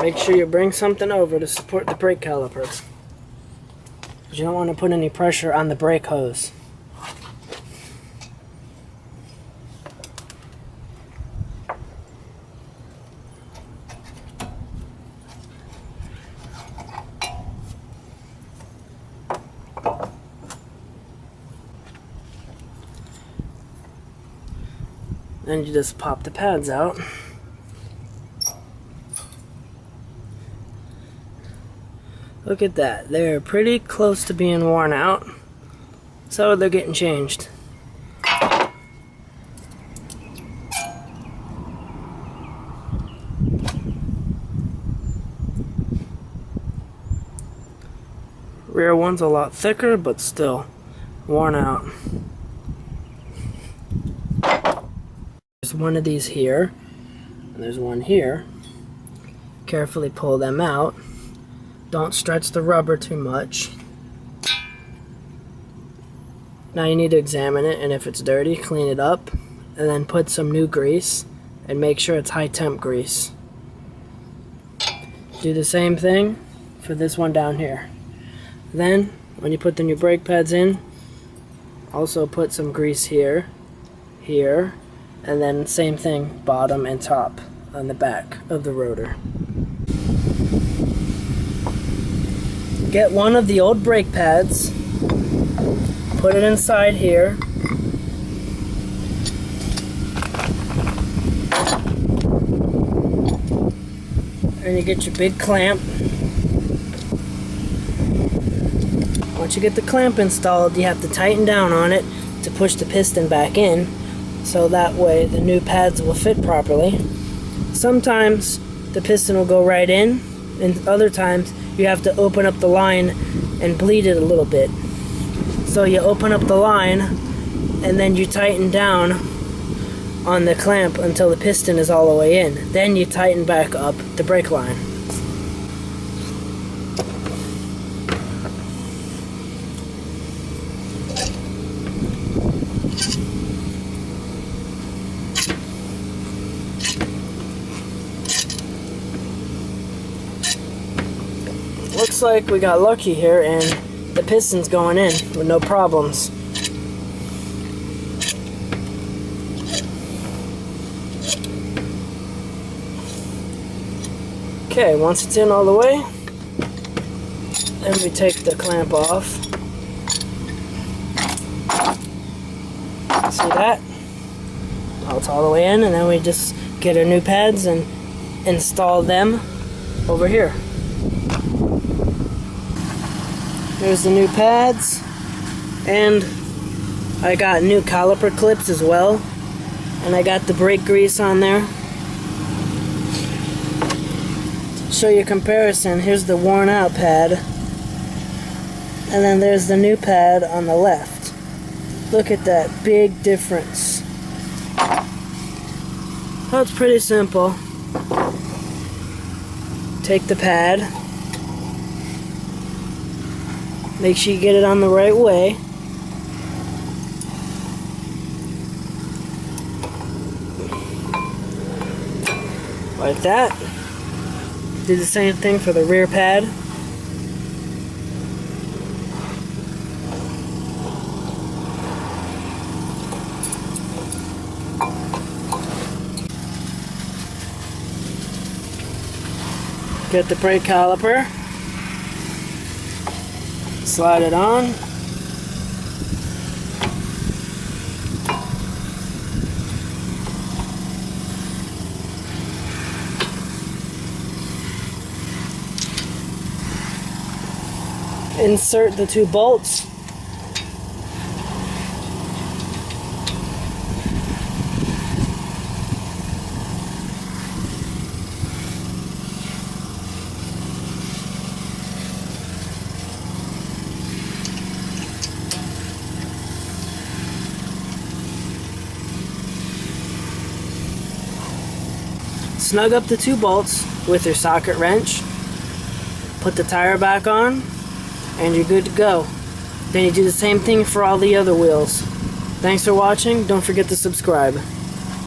make sure you bring something over to support the brake caliper. You don't want to put any pressure on the brake hose. Then you just pop the pads out. Look at that. They're pretty close to being worn out, so they're getting changed. Rear one's a lot thicker, but still worn out. There's one of these here, and there's one here. Carefully pull them out. Don't stretch the rubber too much. Now you need to examine it, and if it's dirty, clean it up, and then put some new grease, and make sure it's high temp grease. Do the same thing for this one down here. Then, when you put the new brake pads in, also put some grease here, here, and then same thing, bottom and top on the back of the rotor. Get one of the old brake pads, put it inside here, and you get your big clamp. Once you get the clamp installed, you have to tighten down on it to push the piston back in, so that way the new pads will fit properly. Sometimes the piston will go right in, and other times you have to open up the line and bleed it a little bit. So you open up the line and then you tighten down on the clamp until the piston is all the way in. Then you tighten back up the brake line. Looks like we got lucky here and the piston's going in with no problems. Okay, once it's in all the way, then we take the clamp off. See that? Now it's all the way in, and then we just get our new pads and install them over here. There's the new pads, and I got new caliper clips as well, and I got the brake grease on there. To show you a comparison, here's the worn out pad, and then there's the new pad on the left. Look at that big difference. Well, it's pretty simple. Take the pad, make sure you get it on the right way. Like that. Do the same thing for the rear pad. Get the brake caliper. Slide it on. Insert the two bolts. Snug up the two bolts with your socket wrench, put the tire back on, and you're good to go. Then you do the same thing for all the other wheels. Thanks for watching. Don't forget to subscribe.